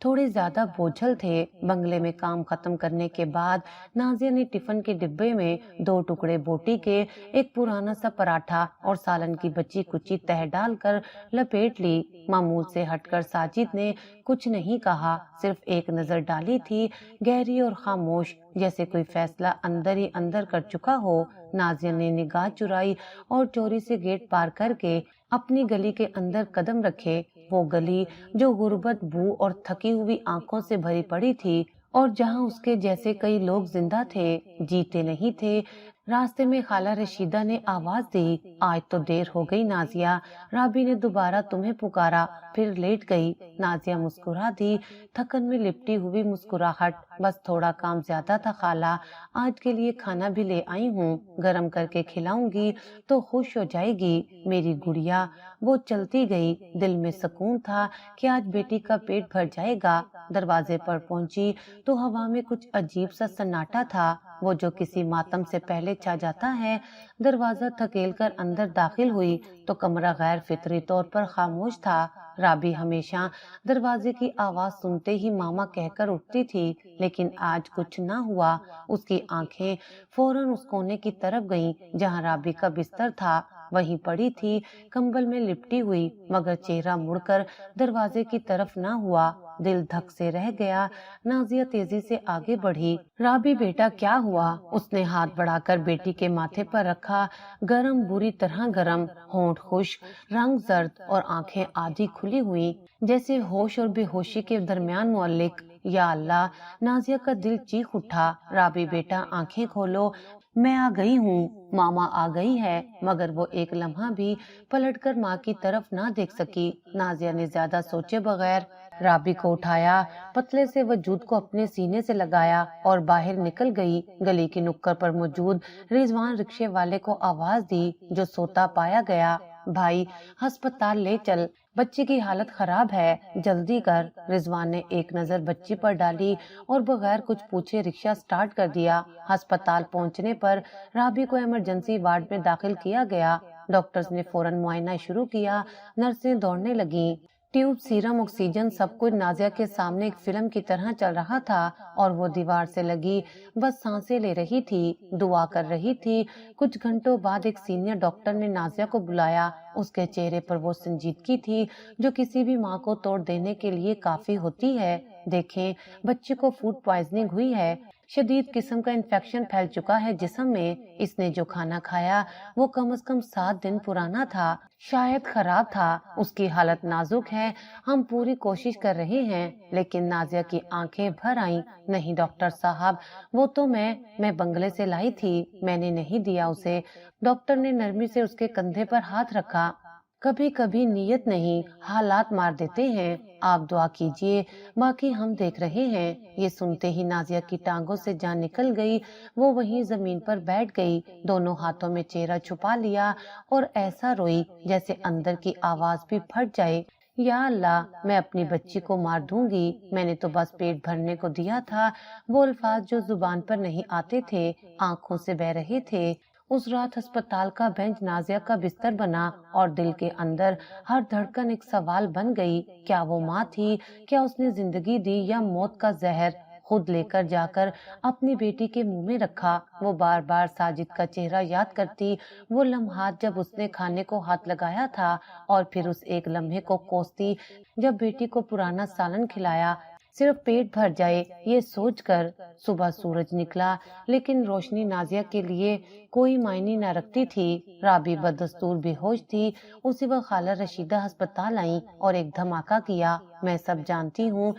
تھوڑے زیادہ بوجھل تھے۔ بنگلے میں کام ختم کرنے کے بعد نازیہ نے ٹفن کے ڈبے میں 2 ٹکڑے بوٹی کے، ایک پرانا سا پراٹھا اور سالن کی بچی کچی تہہ ڈال کر لپیٹ لی۔ معمول سے ہٹ کر ساجد نے کچھ نہیں کہا، صرف ایک نظر ڈالی تھی، گہری اور خاموش، جیسے کوئی فیصلہ اندر ہی اندر کر چکا ہو۔ نازیہ نے نگاہ چرائی اور چوری سے گیٹ پار کر کے اپنی گلی کے اندر قدم رکھے۔ وہ گلی جو غربت، بو اور تھکی ہوئی آنکھوں سے بھری پڑی تھی، اور جہاں اس کے جیسے کئی لوگ زندہ تھے، جیتے نہیں تھے۔ راستے میں خالہ رشیدہ نے آواز دی، آج تو دیر ہو گئی نازیہ، رابی نے دوبارہ تمہیں پکارا۔ پھر لیٹ گئی۔ نازیہ مسکرا دی، تھکن میں لپٹی ہوئی مسکراہٹ۔ بس تھوڑا کام زیادہ تھا خالہ، آج کے لیے کھانا بھی لے آئی ہوں، گرم کر کے کھلاؤں گی تو خوش ہو جائے گی میری گڑیا۔ وہ چلتی گئی، دل میں سکون تھا کہ آج بیٹی کا پیٹ بھر جائے گا۔ دروازے پر پہنچی تو ہوا میں کچھ عجیب سا سناٹا تھا، وہ جو کسی ماتم سے پہلے چھا جاتا ہے۔ دروازہ دھکیل کر اندر داخل ہوئی تو کمرہ غیر فطری طور پر خاموش تھا۔ رابی ہمیشہ دروازے کی آواز سنتے ہی ماما کہہ کر اٹھتی تھی، لیکن آج کچھ نہ ہوا۔ اس کی آنکھیں فوراً اس کونے کی طرف گئیں جہاں رابی کا بستر تھا، وہیں پڑی تھی کمبل میں لپٹی ہوئی، مگر چہرہ مڑ کر دروازے کی طرف نہ ہوا۔ دل دھک سے رہ گیا۔ نازیہ تیزی سے آگے بڑھی۔ رابی بیٹا کیا ہوا؟ اس نے ہاتھ بڑھا کر بیٹی کے ماتھے پر رکھا، گرم، بری طرح گرم، ہونٹ خشک، رنگ زرد اور آنکھیں آدھی کھلی ہوئی، جیسے ہوش اور بے ہوشی کے درمیان معلق۔ یا اللہ! نازیہ کا دل چیخ اٹھا۔ رابی بیٹا آنکھیں کھولو، میں آ گئی ہوں، ماما آ گئی ہے۔ مگر وہ ایک لمحہ بھی پلٹ کر ماں کی طرف نہ دیکھ سکی۔ نازیہ نے زیادہ سوچے بغیر رابی کو اٹھایا، پتلے سے وجود کو اپنے سینے سے لگایا اور باہر نکل گئی۔ گلی کی نکڑ پر موجود رضوان رکشے والے کو آواز دی جو سوتا پایا گیا، بھائی ہسپتال لے چل، بچی کی حالت خراب ہے، جلدی کر۔ رضوان نے ایک نظر بچی پر ڈالی اور بغیر کچھ پوچھے رکشہ سٹارٹ کر دیا۔ ہسپتال پہنچنے پر رابی کو ایمرجنسی وارڈ میں داخل کیا گیا۔ ڈاکٹرز نے فوراً معائنہ شروع کیا، نرسیں دوڑنے لگیں، ٹیوب، سیرم، آکسیجن، سب کچھ نازیہ کے سامنے ایک فلم کی طرح چل رہا تھا، اور وہ دیوار سے لگی بس سانسیں لے رہی تھی، دعا کر رہی تھی۔ کچھ گھنٹوں بعد ایک سینئر ڈاکٹر نے نازیہ کو بلایا۔ اس کے چہرے پر وہ سنجیدگی تھی جو کسی بھی ماں کو توڑ دینے کے لیے کافی ہوتی ہے۔ دیکھیں، بچے کو فوڈ پوائزننگ ہوئی ہے، شدید قسم کا انفیکشن پھیل چکا ہے جسم میں۔ اس نے جو کھانا کھایا وہ کم از کم 7 دن پرانا تھا، شاید خراب تھا۔ اس کی حالت نازک ہے، ہم پوری کوشش کر رہے ہیں۔ لیکن نازیہ کی آنکھیں بھر آئیں۔ نہیں ڈاکٹر صاحب، وہ تو میں بنگلے سے لائی تھی، میں نے نہیں دیا اسے۔ ڈاکٹر نے نرمی سے اس کے کندھے پر ہاتھ رکھا۔ کبھی کبھی نیت نہیں، حالات مار دیتے ہیں، آپ دعا کیجئے، باقی ہم دیکھ رہے ہیں۔ یہ سنتے ہی نازیہ کی ٹانگوں سے جان نکل گئی۔ وہ وہیں زمین پر بیٹھ گئی، دونوں ہاتھوں میں چہرہ چھپا لیا اور ایسا روئی جیسے اندر کی آواز بھی پھٹ جائے۔ یا اللہ، میں اپنی بچی کو مار دوں گی، میں نے تو بس پیٹ بھرنے کو دیا تھا۔ وہ الفاظ جو زبان پر نہیں آتے تھے، آنکھوں سے بہہ رہے تھے۔ اس رات ہسپتال کا بینچ نازیہ کا بستر بنا، اور دل کے اندر ہر دھڑکن ایک سوال بن گئی۔ کیا وہ ماں تھی؟ کیا اس نے زندگی دی یا موت کا زہر خود لے کر جا کر اپنی بیٹی کے منہ میں رکھا؟ وہ بار بار ساجد کا چہرہ یاد کرتی، وہ لمحات جب اس نے کھانے کو ہاتھ لگایا تھا، اور پھر اس ایک لمحے کو کوستی جب بیٹی کو پرانا سالن کھلایا، صرف پیٹ بھر جائے یہ سوچ کر۔ صبح سورج نکلا، لیکن روشنی نازیہ کے لیے کوئی معنی نہ رکھتی تھی۔ رابی بدستور بے ہوش تھی۔ اسی وقت خالہ رشیدہ ہسپتال آئیں اور ایک دھماکہ کیا۔ میں سب جانتی ہوں،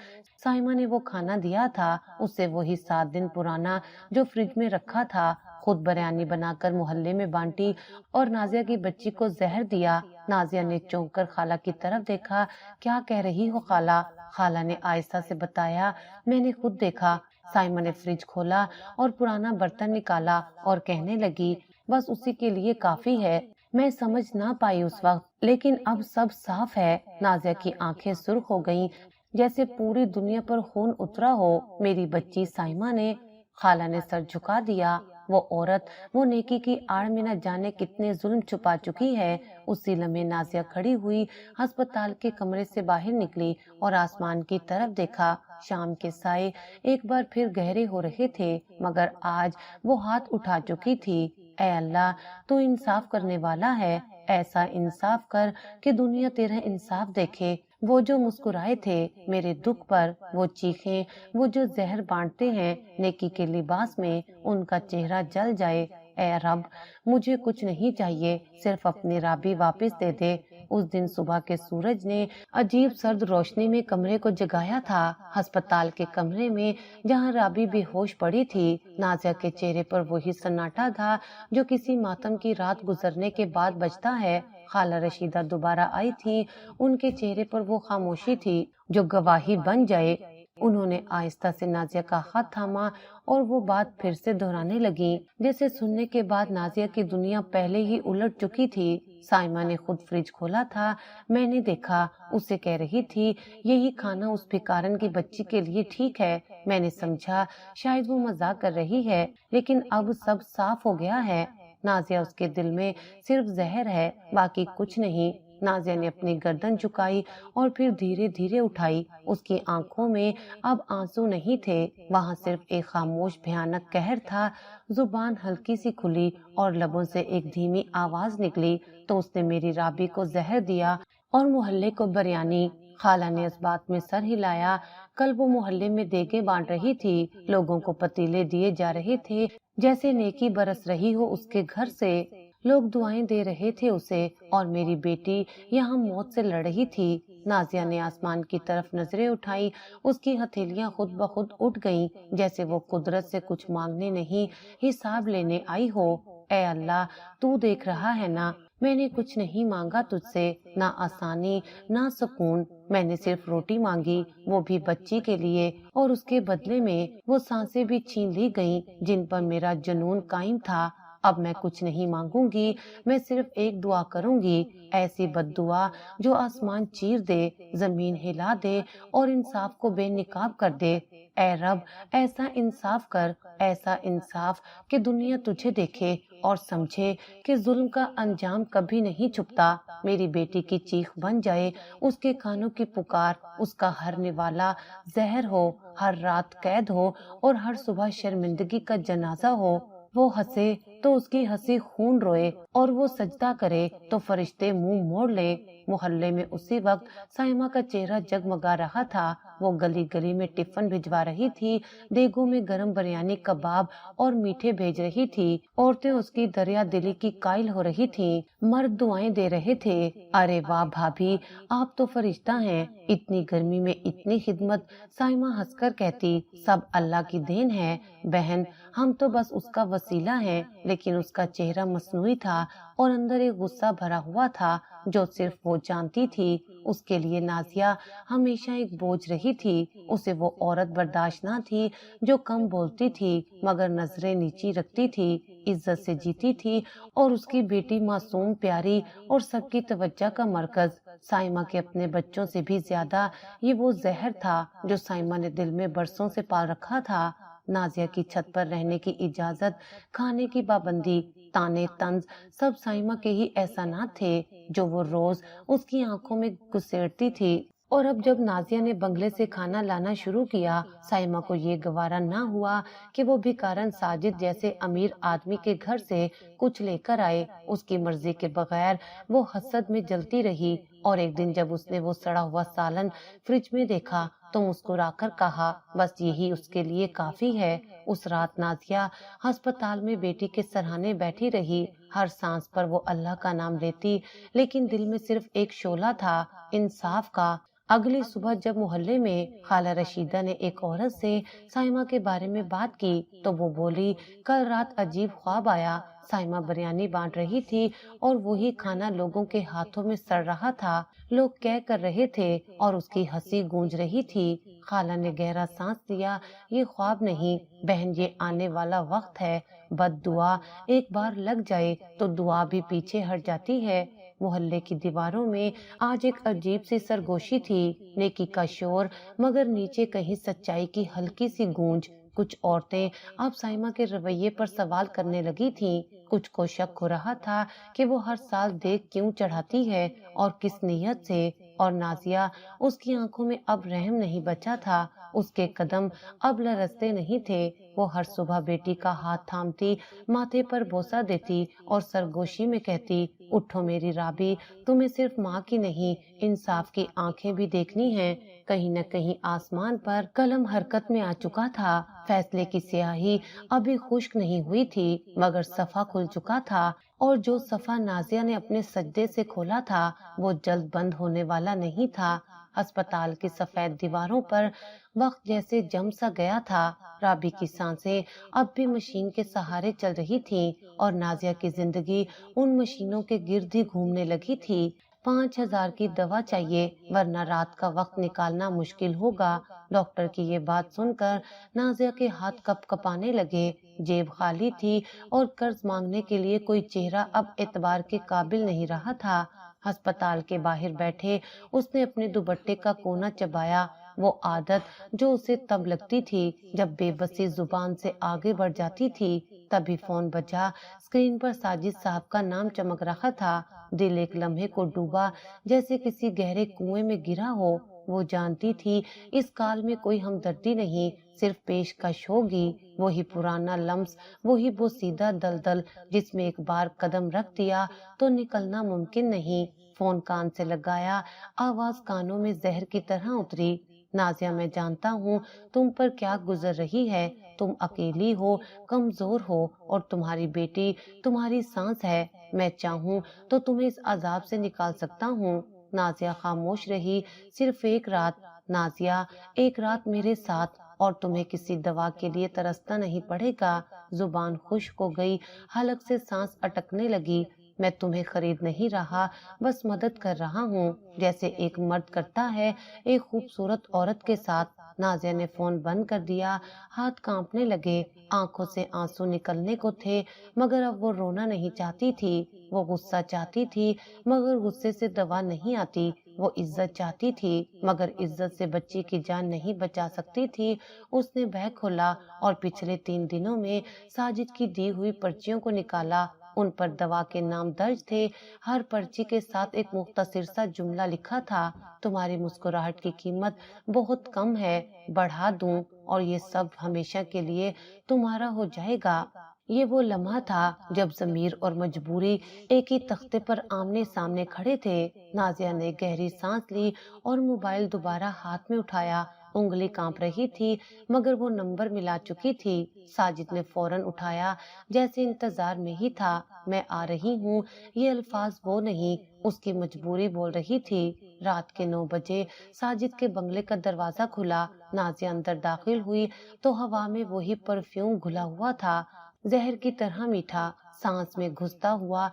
سائمہ نے وہ کھانا دیا تھا، اسے وہی 7 دن پرانا جو فریج میں رکھا تھا، خود بریانی بنا کر محلے میں بانٹی اور نازیہ کی بچی کو زہر دیا۔ نازیہ نے چونک کر خالہ کی طرف دیکھا۔ کیا کہہ رہی ہو خالہ؟ خالہ نے آہستہ سے بتایا، میں نے خود دیکھا۔ سائمہ نے فریج کھولا اور پرانا برتن نکالا اور کہنے لگی، بس اسی کے لیے کافی ہے۔ میں سمجھ نہ پائی اس وقت، لیکن اب سب صاف ہے۔ نازیہ کی آنکھیں سرخ ہو گئیں، جیسے پوری دنیا پر خون اترا ہو۔ میری بچی سائمہ نے، خالہ نے سر جھکا دیا۔ وہ عورت وہ نیکی کی آڑ میں نہ جانے کتنے ظلم چھپا چکی ہے۔ اسی لمحے نازیہ کھڑی ہوئی ہسپتال کے کمرے سے باہر نکلی اور آسمان کی طرف دیکھا۔ شام کے سائے ایک بار پھر گہرے ہو رہے تھے، مگر آج وہ ہاتھ اٹھا چکی تھی۔ اے اللہ، تو انصاف کرنے والا ہے، ایسا انصاف کر کہ دنیا تیرا انصاف دیکھے۔ وہ جو مسکرائے تھے میرے دکھ پر، وہ چیخیں، وہ جو زہر بانٹتے ہیں نیکی کے لباس میں، ان کا چہرہ جل جائے۔ اے رب، مجھے کچھ نہیں چاہیے، صرف اپنی رابی واپس دے دے۔ اس دن صبح کے سورج نے عجیب سرد روشنی میں کمرے کو جگایا تھا۔ ہسپتال کے کمرے میں جہاں رابی بے ہوش پڑی تھی، نازیہ کے چہرے پر وہی سناٹا تھا جو کسی ماتم کی رات گزرنے کے بعد بجتا ہے۔ خالہ رشیدہ دوبارہ آئی تھی، ان کے چہرے پر وہ خاموشی تھی جو گواہی بن جائے۔ انہوں نے آہستہ سے نازیہ کا ہاتھ تھاما اور وہ بات پھر سے دہرانے لگی جیسے سننے کے بعد نازیہ کی دنیا پہلے ہی الٹ چکی تھی۔ سائمہ نے خود فریج کھولا تھا، میں نے دیکھا، اسے کہہ رہی تھی یہی کھانا اس بھکارن کی بچی کے لیے ٹھیک ہے۔ میں نے سمجھا شاید وہ مذاق کر رہی ہے، لیکن اب سب صاف ہو گیا ہے۔ نازیہ اس کے دل میں صرف زہر ہے، باقی کچھ نہیں۔ نازیہ نے اپنی گردن جھکائی اور پھر دھیرے دھیرے اٹھائی۔ اس کی آنکھوں میں اب آنسو نہیں تھے، وہاں صرف ایک خاموش بھیانک قہر تھا۔ زبان ہلکی سی کھلی اور لبوں سے ایک دھیمی آواز نکلی، تو اس نے میری رابی کو زہر دیا اور محلے کو بریانی۔ خالہ نے اس بات میں سر ہلایا۔ کل وہ محلے میں دیگیں بانٹ رہی تھی، لوگوں کو پتیلے دیے جا رہے تھے جیسے نیکی برس رہی ہو اس کے گھر سے۔ لوگ دعائیں دے رہے تھے اسے، اور میری بیٹی یہاں موت سے لڑ رہی تھی۔ نازیہ نے آسمان کی طرف نظریں اٹھائی، اس کی ہتھیلیاں خود بخود اٹھ گئیں جیسے وہ قدرت سے کچھ مانگنے نہیں، حساب لینے آئی ہو۔ اے اللہ، تو دیکھ رہا ہے نا، میں نے کچھ نہیں مانگا تجھ سے، نہ آسانی نہ سکون، میں نے صرف روٹی مانگی، وہ بھی بچی کے لیے، اور اس کے بدلے میں وہ سانسیں بھی چھین لی گئیں جن پر میرا جنون قائم تھا۔ اب میں کچھ نہیں مانگوں گی، میں صرف ایک دعا کروں گی، ایسی بد دعا جو آسمان چیر دے، زمین ہلا دے اور انصاف کو بے نقاب کر دے۔ اے رب، ایسا انصاف کر، ایسا انصاف کہ دنیا تجھے دیکھے اور سمجھے کہ ظلم کا انجام کبھی نہیں چھپتا۔ میری بیٹی کی چیخ بن جائے، اس کے کانوں کی پکار، اس کا ہر نوالا زہر ہو، ہر رات قید ہو اور ہر صبح شرمندگی کا جنازہ ہو۔ وہ ہنسے تو اس کی ہنسی خون روئے، اور وہ سجدہ کرے تو فرشتے منہ موڑ لے۔ محلے میں اسی وقت سائمہ کا چہرہ جگمگا رہا تھا۔ وہ گلی گلی میں ٹفن بھجوا رہی تھی، دیگوں میں گرم بریانی، کباب اور میٹھے بھیج رہی تھی۔ عورتیں اس کی دریا دلی کی قائل ہو رہی تھیں، مرد دعائیں دے رہے تھے۔ ارے واہ بھابھی، آپ تو فرشتہ ہیں، اتنی گرمی میں اتنی خدمت۔ سائمہ ہنس کر کہتی، سب اللہ کی دین ہے بہن، ہم تو بس اس کا وسیلہ ہیں۔ لیکن اس کا چہرہ مصنوعی تھا اور اندر ایک غصہ بھرا ہوا تھا جو صرف وہ جانتی تھی۔ اس کے لیے نازیہ ہمیشہ ایک بوجھ رہی تھی۔ اسے وہ عورت برداشت نہ تھی جو کم بولتی تھی مگر نظریں نیچی رکھتی تھی، عزت سے جیتی تھی، اور اس کی بیٹی معصوم، پیاری اور سب کی توجہ کا مرکز۔ سائمہ کے اپنے بچوں سے بھی زیادہ یہ وہ زہر تھا جو سائمہ نے دل میں برسوں سے پال رکھا تھا۔ نازیہ کی چھت پر رہنے کی اجازت، کھانے کی پابندی، تانے طنز، سب سائمہ کے ہی احسانات تھے جو وہ روز اس کی آنکھوں میں گسیڑتی تھی۔ اور اب جب نازیہ نے بنگلے سے کھانا لانا شروع کیا، سائمہ کو یہ گوارا نہ ہوا کہ وہ بھکارن ساجد جیسے امیر آدمی کے گھر سے کچھ لے کر آئے۔ اس کی مرضی کے بغیر وہ حسد میں جلتی رہی، اور ایک دن جب اس نے وہ سڑا ہوا سالن فریج میں دیکھا تو مسکرا کر کہا بس یہی اس کے لیے کافی ہے۔ اس رات نازیہ ہسپتال میں بیٹی کے سرہانے بیٹھی رہی، ہر سانس پر وہ اللہ کا نام لیتی، لیکن دل میں صرف ایک شعلہ تھا، انصاف کا۔ اگلی صبح جب محلے میں خالہ رشیدہ نے ایک عورت سے سائمہ کے بارے میں بات کی تو وہ بولی، کل رات عجیب خواب آیا، سائمہ بریانی بانٹ رہی تھی اور وہی کھانا لوگوں کے ہاتھوں میں سڑ رہا تھا، لوگ کہہ کر رہے تھے اور اس کی ہنسی گونج رہی تھی۔ خالہ نے گہرا سانس لیا، یہ خواب نہیں بہن، یہ آنے والا وقت ہے۔ بد دعا ایک بار لگ جائے تو دعا بھی پیچھے ہٹ جاتی ہے۔ محلے کی دیواروں میں آج ایک عجیب سی سرگوشی تھی، نیکی کا شور مگر نیچے کہیں سچائی کی ہلکی سی گونج۔ کچھ عورتیں اب سائمہ کے رویے پر سوال کرنے لگی تھیں، کچھ کو شک ہو رہا تھا کہ وہ ہر سال دیکھ کیوں چڑھاتی ہے اور کس نیت سے، اور نازیہ، اس کی آنکھوں میں اب رحم نہیں بچا تھا، اس کے قدم اب لرزتے نہیں تھے۔ وہ ہر صبح بیٹی کا ہاتھ تھامتی، ماتھے پر بوسہ دیتی اور سرگوشی میں کہتی، اٹھو میری رابی، تمہیں صرف ماں کی نہیں انصاف کی آنکھیں بھی دیکھنی ہیں۔ کہیں نہ کہیں آسمان پر قلم حرکت میں آ چکا تھا، فیصلے کی سیاہی ابھی خشک نہیں ہوئی تھی مگر صفحہ کھل چکا تھا، اور جو صفحہ نازیہ نے اپنے سجدے سے کھولا تھا وہ جلد بند ہونے والا نہیں تھا۔ ہسپتال کی سفید دیواروں پر وقت جیسے جم سا گیا تھا، رابی کی سانسیں اب بھی مشین کے سہارے چل رہی تھیں اور نازیہ کی زندگی ان مشینوں کے گرد ہی گھومنے لگی تھی۔ 5,000 کی دوا چاہیے ورنہ رات کا وقت نکالنا مشکل ہوگا۔ ڈاکٹر کی یہ بات سن کر نازیہ کے ہاتھ کپ کپانے لگے، جیب خالی تھی اور قرض مانگنے کے لیے کوئی چہرہ اب اعتبار کے قابل نہیں رہا تھا۔ ہسپتال کے باہر بیٹھے اس نے اپنے دوپٹے کا کونا چبایا، وہ عادت جو اسے تب لگتی تھی جب بے بسی زبان سے آگے بڑھ جاتی تھی۔ تبھی فون بجا، اسکرین پر ساجد صاحب کا نام چمک رہا تھا۔ دل ایک لمحے کو ڈوبا جیسے کسی گہرے کنویں میں گرا ہو۔ وہ جانتی تھی اس کال میں کوئی ہمدردی نہیں، صرف پیشکش ہوگی، وہی پرانا لمس، وہی وہ سیدھا دلدل جس میں ایک بار قدم رکھ دیا تو نکلنا ممکن نہیں۔ فون کان سے لگایا، آواز کانوں میں زہر کی طرح اتری، نازیہ میں جانتا ہوں تم پر کیا گزر رہی ہے، تم اکیلی ہو، کمزور ہو اور تمہاری بیٹی تمہاری سانس ہے، میں چاہوں تو تمہیں اس عذاب سے نکال سکتا ہوں۔ نازیہ خاموش رہی، صرف ایک رات نازیہ، ایک رات میرے ساتھ اور تمہیں کسی دوا کے لیے ترسنا نہیں پڑے گا۔ زبان خشک ہو گئی، حلق سے سانس اٹکنے لگی، میں تمہیں خرید نہیں رہا، بس مدد کر رہا ہوں جیسے ایک مرد کرتا ہے ایک خوبصورت عورت کے ساتھ۔ نازیہ نے فون بند کر دیا، ہاتھ کانپنے لگے، آنکھوں سے آنسو نکلنے کو تھے مگر اب وہ رونا نہیں چاہتی تھی، وہ غصہ چاہتی تھی مگر غصے سے دوا نہیں آتی، وہ عزت چاہتی تھی مگر عزت سے بچی کی جان نہیں بچا سکتی تھی۔ اس نے بیگ کھولا اور پچھلے 3 دنوں میں ساجد کی دی ہوئی پرچیوں کو نکالا، ان پر دوا کے نام درج تھے، ہر پرچی کے ساتھ ایک مختصر سا جملہ لکھا تھا، تمہاری مسکراہٹ کی قیمت بہت کم ہے، بڑھا دوں اور یہ سب ہمیشہ کے لیے تمہارا ہو جائے گا۔ یہ وہ لمحہ تھا جب ضمیر اور مجبوری ایک ہی تختے پر آمنے سامنے کھڑے تھے۔ نازیہ نے گہری سانس لی اور موبائل دوبارہ ہاتھ میں اٹھایا، انگلی کانپ رہی تھی مگر وہ نمبر ملا چکی تھی۔ ساجد نے فوراً اٹھایا، جیسے انتظار میں ہی تھا، میں آ رہی ہوں، یہ الفاظ وہ نہیں، اس کی مجبوری بول رہی تھی۔ رات کے 9 بجے ساجد کے بنگلے کا دروازہ کھلا، نازیہ اندر داخل ہوئی تو ہوا میں وہی پرفیوم گھلا ہوا تھا، زہر کی طرح میٹھا، سانس میں گھستا ہوا۔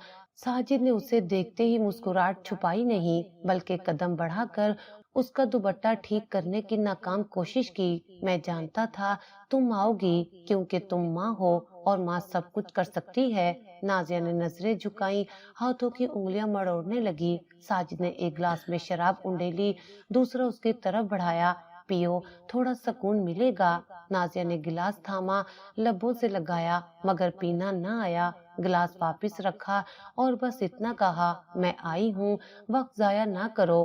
ساجد نے اسے دیکھتے ہی مسکراہٹ چھپائی نہیں بلکہ قدم بڑھا کر اس کا دوپٹہ ٹھیک کرنے کی ناکام کوشش کی۔ میں جانتا تھا تم آؤ گی کیونکہ تم ماں ہو اور ماں سب کچھ کر سکتی ہے۔ نازیہ نے نظریں جھکائیں، ہاتھوں کی انگلیاں مڑوڑنے لگی۔ ساجد نے ایک گلاس میں شراب انڈیلی، دوسرا اس کی طرف بڑھایا، پیو، تھوڑا سکون ملے گا۔ نازیہ نے گلاس تھاما، لبوں سے لگایا مگر پینا نہ آیا، گلاس واپس رکھا اور بس اتنا کہا، میں آئی ہوں، وقت ضائع نہ کرو۔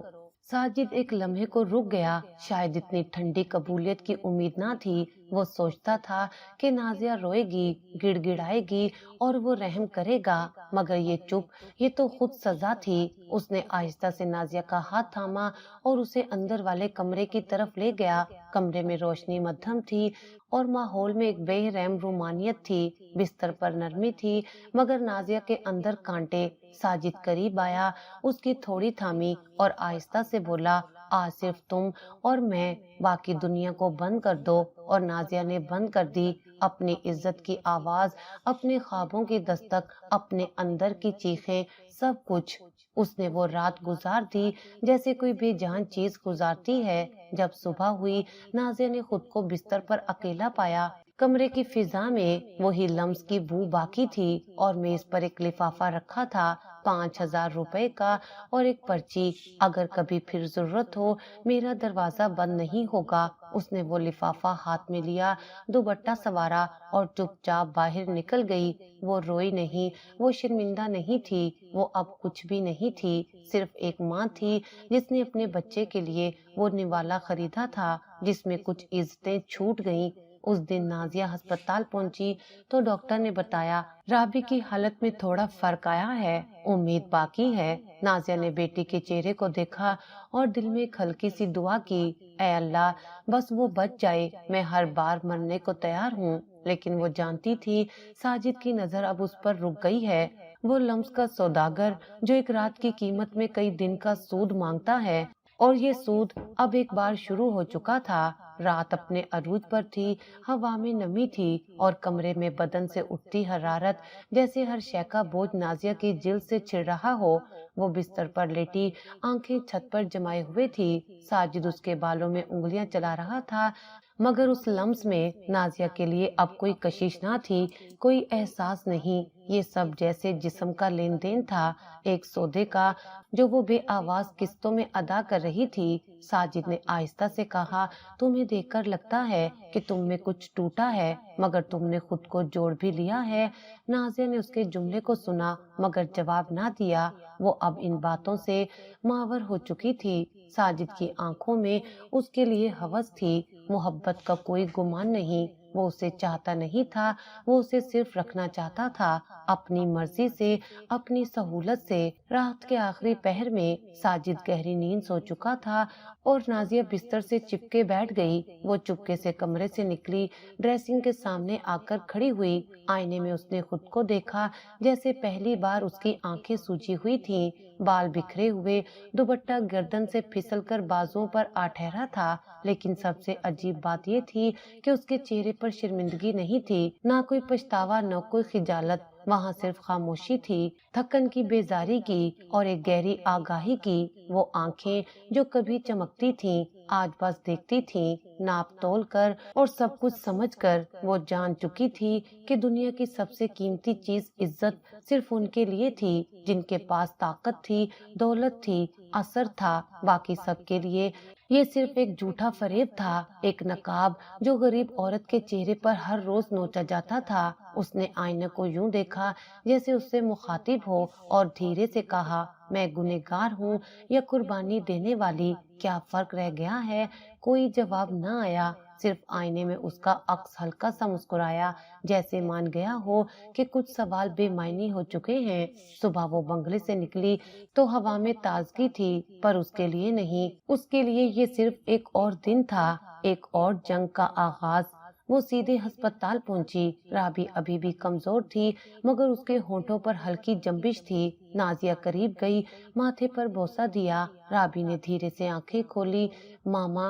ساجد ایک لمحے کو رک گیا، شاید اتنی ٹھنڈی قبولیت کی امید نہ تھی، وہ سوچتا تھا کہ نازیہ روئے گی، گڑ گڑائے گی اور وہ رحم کرے گا مگر یہ چپ، یہ تو خود سزا تھی۔ اس نے آہستہ سے نازیہ کا ہاتھ تھاما اور اسے اندر والے کمرے کی طرف لے گیا۔ کمرے میں روشنی مدھم تھی اور ماحول میں ایک بے رحم رومانیت تھی، بستر پر نرمی تھی مگر نازیہ کے اندر کانٹے۔ ساجد قریب آیا، اس کی تھوڑی تھامی اور آہستہ سے بولا، آج صرف تم اور میں، باقی دنیا کو بند کر دو۔ اور نازیہ نے بند کر دی، اپنی عزت کی آواز، اپنے خوابوں کی دستک، اپنے اندر کی چیخیں، سب کچھ۔ اس نے وہ رات گزار دی جیسے کوئی بے جان چیز گزارتی ہے۔ جب صبح ہوئی، نازیہ نے خود کو بستر پر اکیلا پایا، کمرے کی فضا میں وہی لمس کی بو باقی تھی اور میز پر ایک لفافہ رکھا تھا 5,000 روپے کا اور ایک پرچی، اگر کبھی پھر ضرورت ہو میرا دروازہ بند نہیں ہوگا۔ اس نے وہ لفافہ ہاتھ میں لیا، دوپٹہ سوارا اور چپ چاپ باہر نکل گئی۔ وہ روئی نہیں، وہ شرمندہ نہیں تھی، وہ اب کچھ بھی نہیں تھی، صرف ایک ماں تھی جس نے اپنے بچے کے لیے وہ نوالا خریدا تھا جس میں کچھ عزتیں چھوٹ گئیں۔ اس دن نازیہ ہسپتال پہنچی تو ڈاکٹر نے بتایا رابی کی حالت میں تھوڑا فرق آیا ہے، امید باقی ہے۔ نازیہ نے بیٹی کے چہرے کو دیکھا اور دل میں ایک ہلکی سی دعا کی، اے اللہ بس وہ بچ جائے، میں ہر بار مرنے کو تیار ہوں۔ لیکن وہ جانتی تھی ساجد کی نظر اب اس پر رک گئی ہے، وہ لمس کا سوداگر جو ایک رات کی قیمت میں کئی دن کا سود مانگتا ہے، اور یہ سود اب ایک بار شروع ہو چکا تھا۔ رات اپنے عروج پر تھی، ہوا میں نمی تھی اور کمرے میں بدن سے اٹھتی حرارت جیسے ہر شے کا بوجھ نازیہ کی جلد سے چھڑ رہا ہو۔ وہ بستر پر لیٹی آنکھیں چھت پر جمائے ہوئے تھی، ساجد اس کے بالوں میں انگلیاں چلا رہا تھا، مگر اس لمس میں نازیہ کے لیے اب کوئی کشش نہ تھی، کوئی احساس نہیں۔ یہ سب جیسے جسم کا لین دین تھا، ایک سودے کا جو وہ بے آواز قسطوں میں ادا کر رہی تھی۔ ساجد نے آہستہ سے کہا، تمہیں دیکھ کر لگتا ہے کہ تم میں کچھ ٹوٹا ہے، مگر تم نے خود کو جوڑ بھی لیا ہے۔ نازیہ نے اس کے جملے کو سنا مگر جواب نہ دیا، وہ اب ان باتوں سے ماور ہو چکی تھی۔ ساجد کی آنکھوں میں اس کے لیے ہوس تھی، محبت کا کوئی گمان نہیں، وہ اسے چاہتا نہیں تھا، وہ اسے صرف رکھنا چاہتا تھا، اپنی مرضی سے، اپنی سہولت سے۔ رات کے آخری پہر میں ساجد گہری نیند سو چکا تھا اور نازیہ بستر سے چپکے بیٹھ گئی۔ وہ چپکے سے کمرے سے نکلی، ڈریسنگ کے سامنے آ کر کھڑی ہوئی، آئینے میں اس نے خود کو دیکھا جیسے پہلی بار، اس کی آنکھیں سوجی ہوئی تھیں، بال بکھرے ہوئے، دوپٹہ گردن سے پھسل کر بازوؤں پر آ ٹھہرا تھا، لیکن سب سے عجیب بات یہ تھی کہ اس کے چہرے پر شرمندگی نہیں تھی، نہ کوئی پچھتاوا، نہ کوئی خجالت، وہاں صرف خاموشی تھی، تھکن کی، بیزاری کی اور ایک گہری آگاہی کی۔ وہ آنکھیں جو کبھی چمکتی تھیں آج بس دیکھتی تھیں، ناپ تول کر اور سب کچھ سمجھ کر۔ وہ جان چکی تھی کہ دنیا کی سب سے قیمتی چیز عزت صرف ان کے لیے تھی جن کے پاس طاقت تھی، دولت تھی، اثر تھا، باقی سب کے لیے یہ صرف ایک جھوٹا فریب تھا، ایک نقاب جو غریب عورت کے چہرے پر ہر روز نوچا جاتا تھا۔ اس نے آئینہ کو یوں دیکھا جیسے اس سے مخاطب ہو اور دھیرے سے کہا، میں گنہگار ہوں یا قربانی دینے والی، کیا فرق رہ گیا ہے؟ کوئی جواب نہ آیا، صرف آئینے میں اس کا عکس ہلکا سا مسکرایا، جیسے مان گیا ہو کہ کچھ سوال بے معنی ہو چکے ہیں۔ صبح وہ بنگلے سے نکلی تو ہوا میں تازگی تھی، پر اس کے لیے نہیں، اس کے لیے یہ صرف ایک اور دن تھا، ایک اور جنگ کا آغاز۔ وہ سیدھے ہسپتال پہنچی، رابی ابھی بھی کمزور تھی مگر اس کے ہونٹوں پر ہلکی جنبش تھی۔ نازیہ قریب گئی، ماتھے پر بوسہ دیا، رابی نے دھیرے سے آنکھیں کھولی، ماما،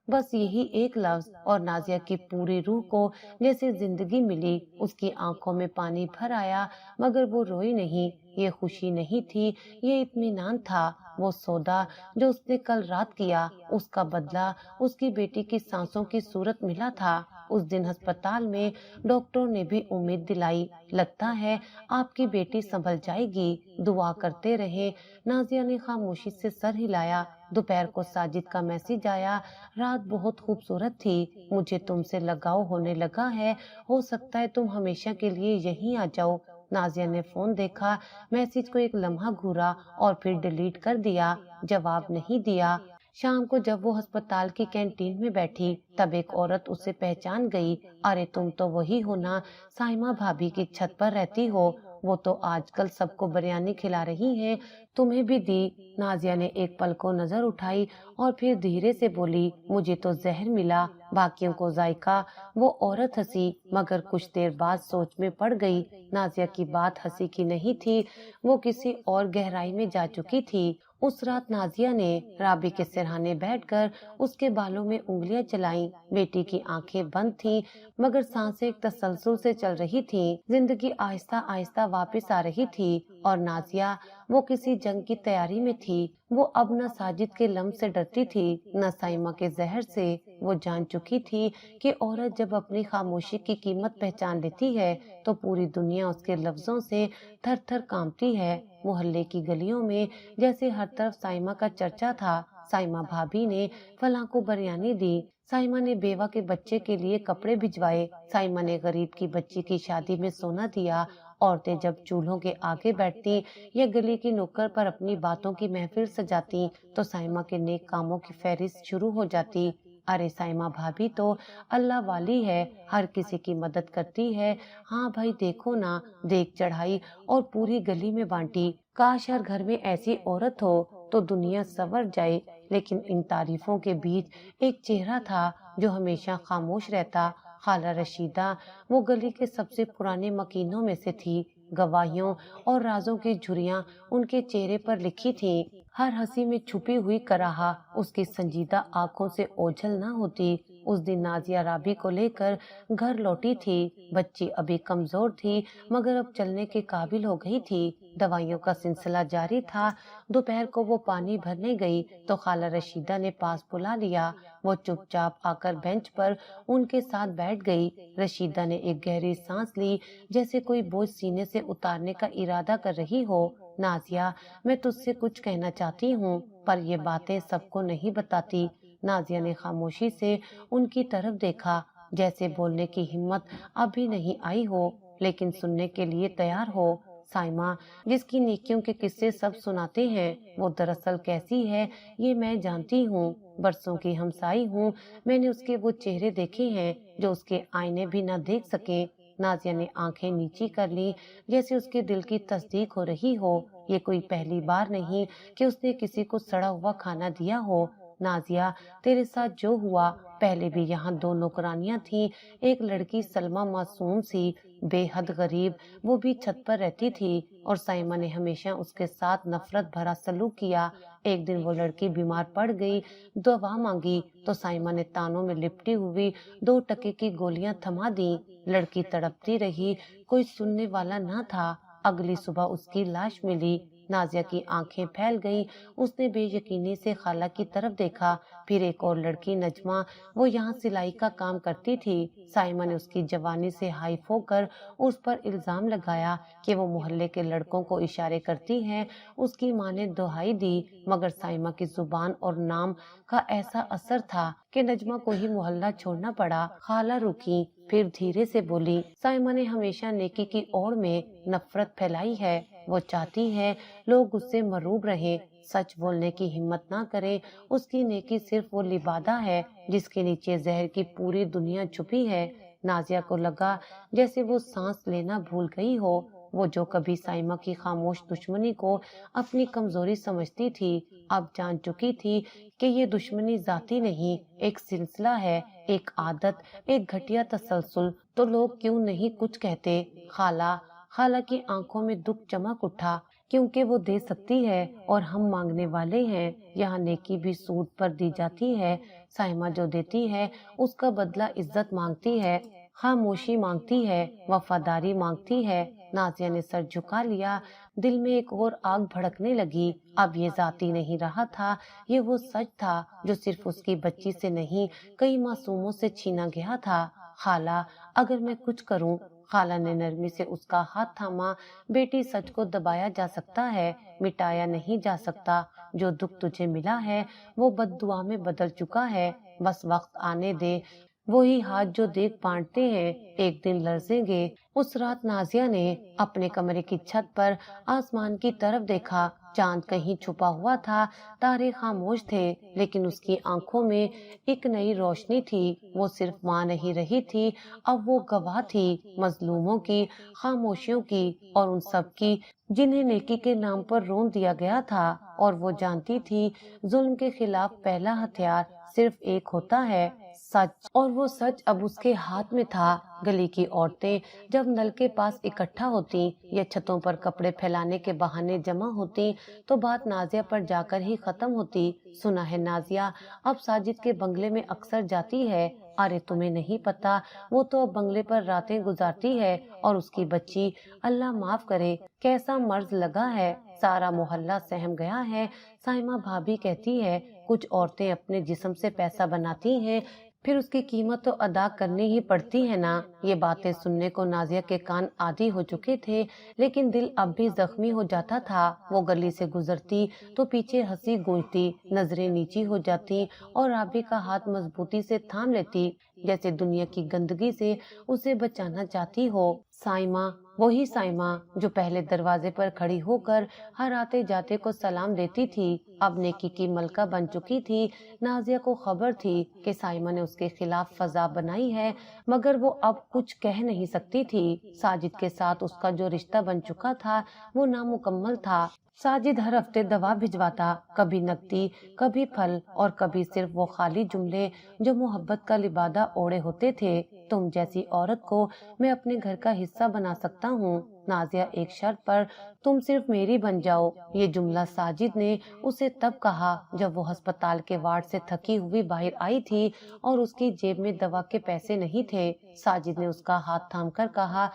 بس یہی ایک لفظ، اور نازیہ کی پوری روح کو جیسے زندگی ملی، اس کی آنکھوں میں پانی بھر آیا مگر وہ روئی نہیں۔ یہ خوشی نہیں تھی، یہ اطمینان تھا، وہ سودا جو اس نے کل رات کیا، اس کا بدلہ اس کی بیٹی کی سانسوں کی صورت ملا تھا۔ اس دن ہسپتال میں ڈاکٹر نے بھی امید دلائی، لگتا ہے آپ کی بیٹی سنبھل جائے گی، دعا کرتے رہے۔ نازیہ نے خاموشی سے سر ہلایا۔ دوپہر کو ساجد کا میسج آیا، رات بہت خوبصورت تھی، مجھے تم سے لگاؤ ہونے لگا ہے، ہو سکتا ہے تم ہمیشہ کے لیے یہیں آ جاؤ۔ نازیہ نے فون دیکھا، میسج کو ایک لمحہ گھورا اور پھر ڈیلیٹ کر دیا، جواب نہیں دیا۔ شام کو جب وہ ہسپتال کی کینٹین میں بیٹھی تب ایک عورت اسے پہچان گئی، ارے تم تو وہی ہو نا، سائمہ بھابی کی چھت پر رہتی ہو، وہ تو آج کل سب کو بریانی کھلا رہی ہیں، تمہیں بھی دی۔ نازیہ نے ایک پل کو نظر اٹھائی اور پھر دھیرے سے بولی، مجھے تو زہر ملا، باقیوں کو ذائقہ۔ وہ عورت ہنسی مگر کچھ دیر بعد سوچ میں پڑ گئی۔ نازیہ کی بات ہنسی کی نہیں تھی، وہ کسی اور گہرائی میں جا چکی تھی۔ اس رات نازیہ نے رابی کے سرہانے بیٹھ کر اس کے بالوں میں انگلیاں چلائیں، بیٹی کی آنکھیں بند تھیں مگر سانسیں ایک تسلسل سے چل رہی تھیں، زندگی آہستہ آہستہ واپس آ رہی تھی، اور نازیہ وہ کسی جنگ کی تیاری میں تھی۔ وہ اب نہ ساجد کے لمس سے ڈرتی تھی نہ سائمہ کے زہر سے۔ وہ جان چکی تھی کہ عورت جب اپنی خاموشی کی قیمت پہچان لیتی ہے تو پوری دنیا اس کے لفظوں سے تھر تھر کانپتی ہے۔ محلے کی گلیوں میں جیسے ہر طرف سائمہ کا چرچا تھا۔ سائمہ بھابی نے فلاں کو بریانی دی، سائمہ نے بیوہ کے بچے کے لیے کپڑے بھجوائے، سائمہ نے غریب کی بچی کی شادی میں سونا دیا۔ عورتیں جب چولہوں کے آگے بیٹھتی یا گلی کی نکڑ پر اپنی باتوں کی محفل سجاتی تو سائمہ کے نیک کاموں کی فہرست شروع ہو جاتی۔ ارے سائمہ بھابی تو اللہ والی ہے، ہر کسی کی مدد کرتی ہے۔ ہاں بھائی دیکھو نا، دیکھ چڑھائی اور پوری گلی میں بانٹی۔ کاش ہر گھر میں ایسی عورت ہو تو دنیا سنور جائے۔ لیکن ان تعریفوں کے بیچ ایک چہرہ تھا جو ہمیشہ خاموش رہتا، خالہ رشیدہ۔ وہ گلی کے سب سے پرانے مکینوں میں سے تھی۔ گواہیوں اور رازوں کی جھریاں ان کے چہرے پر لکھی تھی۔ ہر ہنسی میں چھپی ہوئی کراہا اس کی سنجیدہ آنکھوں سے اوجھل نہ ہوتی۔ اس دن نازیہ رابی کو لے کر گھر لوٹی تھی۔ بچی ابھی کمزور تھی مگر اب چلنے کے قابل ہو گئی تھی۔ دوائیوں کا سلسلہ جاری تھا۔ دوپہر کو وہ پانی بھرنے گئی تو خالہ رشیدہ نے پاس بلا لیا۔ وہ چپ چاپ آ کر بینچ پر ان کے ساتھ بیٹھ گئی۔ رشیدہ نے ایک گہری سانس لی، جیسے کوئی بوجھ سینے سے اتارنے کا ارادہ کر رہی ہو۔ نازیہ، میں تجھ سے کچھ کہنا چاہتی ہوں پر یہ باتیں سب کو نہیں بتاتی۔ نازیہ نے خاموشی سے ان کی طرف دیکھا، جیسے بولنے کی ہمت اب بھی نہیں آئی ہو لیکن سننے کے لیے تیار ہو۔ سائمہ، جس کی نیکیوں کے قصے سب سناتے ہیں، وہ دراصل کیسی ہے یہ میں جانتی ہوں۔ برسوں کی ہمسائی ہوں، میں نے اس کے وہ چہرے دیکھے ہیں جو اس کے آئینے بھی نہ دیکھ سکیں۔ نازیہ نے آنکھیں نیچی کر لی، جیسے اس کے دل کی تصدیق ہو رہی ہو۔ یہ کوئی پہلی بار نہیں کہ اس نے کسی کو سڑا ہوا کھانا دیا ہو۔ نازیہ، تیرے ساتھ جو ہوا، پہلے بھی یہاں دو نوکرانیاں تھیں، ایک لڑکی سلمہ معصوم سی، بے حد غریب، وہ بھی چھت پر رہتی تھی اور سائمہ نے ہمیشہ اس کے ساتھ نفرت بھرا سلوک کیا۔ ایک دن وہ لڑکی بیمار پڑ گئی، دوا مانگی تو سائمہ نے تانوں میں لپٹی ہوئی 2 ٹکے کی گولیاں تھما دیں۔ لڑکی تڑپتی رہی، کوئی سننے والا نہ تھا۔ اگلی صبح اس کی لاش ملی۔ نازیہ کی آنکھیں پھیل گئیں، اس نے بے یقینی سے خالہ کی طرف دیکھا۔ پھر ایک اور لڑکی نجمہ، وہ یہاں سلائی کا کام کرتی تھی۔ سائمہ نے اس کی جوانی سے ہائف ہو کر اس پر الزام لگایا کہ وہ محلے کے لڑکوں کو اشارے کرتی ہے۔ اس کی ماں نے دہائی دی مگر سائمہ کی زبان اور نام کا ایسا اثر تھا کہ نجمہ کو ہی محلہ چھوڑنا پڑا۔ خالہ رکی، پھر دھیرے سے بولی، سائمہ نے ہمیشہ نیکی کی اوڑ میں نفرت پھیلائی ہے۔ وہ چاہتی ہے لوگ اس سے مرعوب رہیں، سچ بولنے کی ہمت نہ کریں۔ اس کی نیکی صرف وہ لبادہ ہے جس کے نیچے زہر کی پوری دنیا چھپی ہے۔ نازیہ کو لگا جیسے وہ سانس لینا بھول گئی ہو۔ وہ جو کبھی سائمہ کی خاموش دشمنی کو اپنی کمزوری سمجھتی تھی، اب جان چکی تھی کہ یہ دشمنی ذاتی نہیں، ایک سلسلہ ہے، ایک عادت، ایک گھٹیا تسلسل۔ تو لوگ کیوں نہیں کچھ کہتے؟ خالہ کی آنکھوں میں دکھ چمک اٹھا، کیونکہ وہ دے سکتی ہے اور ہم مانگنے والے ہیں۔ یہاں نیکی بھی سود پر دی جاتی ہے۔ سائمہ جو دیتی ہے اس کا بدلہ عزت مانگتی ہے، خاموشی مانگتی ہے، وفاداری مانگتی ہے۔ نازیہ نے سر جھکا لیا، دل میں ایک اور آگ بھڑکنے لگی۔ اب یہ ذاتی نہیں رہا تھا، یہ وہ سچ تھا جو صرف اس کی بچی سے نہیں، کئی معصوموں سے چھینا گیا تھا۔ خالہ، اگر میں کچھ کروں؟ خالہ نے نرمی سے اس کا ہاتھ تھاما۔ بیٹی، سچ کو دبایا جا سکتا ہے، مٹایا نہیں جا سکتا۔ جو دکھ تجھے ملا ہے وہ بد دعا میں بدل چکا ہے، بس وقت آنے دے۔ وہی ہاتھ جو دیکھ بانٹتے ہیں ایک دن لرزیں گے۔ اس رات نازیہ نے اپنے کمرے کی چھت پر آسمان کی طرف دیکھا۔ چاند کہیں چھپا ہوا تھا، تارے خاموش تھے، لیکن اس کی آنکھوں میں ایک نئی روشنی تھی۔ وہ صرف ماں نہیں رہی تھی، اب وہ گواہ تھی، مظلوموں کی، خاموشیوں کی، اور ان سب کی جنہیں نیکی کے نام پر رون دیا گیا تھا۔ اور وہ جانتی تھی ظلم کے خلاف پہلا ہتھیار صرف ایک ہوتا ہے، سچ۔ اور وہ سچ اب اس کے ہاتھ میں تھا۔ گلی کی عورتیں جب نل کے پاس اکٹھا ہوتی یا چھتوں پر کپڑے پھیلانے کے بہانے جمع ہوتی تو بات نازیہ پر جا کر ہی ختم ہوتی۔ سنا ہے نازیہ اب ساجد کے بنگلے میں اکثر جاتی ہے۔ ارے تمہیں نہیں پتا، وہ تو اب بنگلے پر راتیں گزارتی ہے، اور اس کی بچی، اللہ معاف کرے، کیسا مرض لگا ہے۔ سارا محلہ سہم گیا ہے۔ سائمہ بھابی کہتی ہے کچھ عورتیں اپنے جسم سے پیسہ بناتی ہیں، پھر اس کی قیمت تو ادا کرنی ہی پڑتی ہے نا۔ یہ باتیں سننے کو نازیہ کے کان عادی ہو چکے تھے، لیکن دل اب بھی زخمی ہو جاتا تھا۔ وہ گلی سے گزرتی تو پیچھے ہنسی گونجتی، نظریں نیچی ہو جاتی اور رابی کا ہاتھ مضبوطی سے تھام لیتی، جیسے دنیا کی گندگی سے اسے بچانا چاہتی ہو۔ سائمہ، وہی سائمہ جو پہلے دروازے پر کھڑی ہو کر ہر آتے جاتے کو سلام دیتی تھی، اب نیکی کی ملکہ بن چکی تھی۔ نازیہ کو خبر تھی کہ سائمہ نے اس کے خلاف فضا بنائی ہے، مگر وہ اب کچھ کہہ نہیں سکتی تھی۔ ساجد کے ساتھ اس کا جو رشتہ بن چکا تھا وہ نامکمل تھا۔ ساجد ہر ہفتے دوا بھجواتا، کبھی نقدی، کبھی پھل اور کبھی صرف وہ خالی جملے جو محبت کا لبادہ اوڑے ہوتے تھے۔ تم جیسی عورت کو میں اپنے گھر کا حصہ بنا سکتا ہوں، نازیہ ایک شرط پر، تم صرف میری بن جاؤ۔ یہ جملہ ساجد نے اسے تب کہا جب وہ ہسپتال کے وارڈ سے تھکی ہوئی باہر آئی تھی اور اس کی جیب میں دوا کے پیسے نہیں تھے۔ ساجد نے اس کا ہاتھ تھام کر کہا،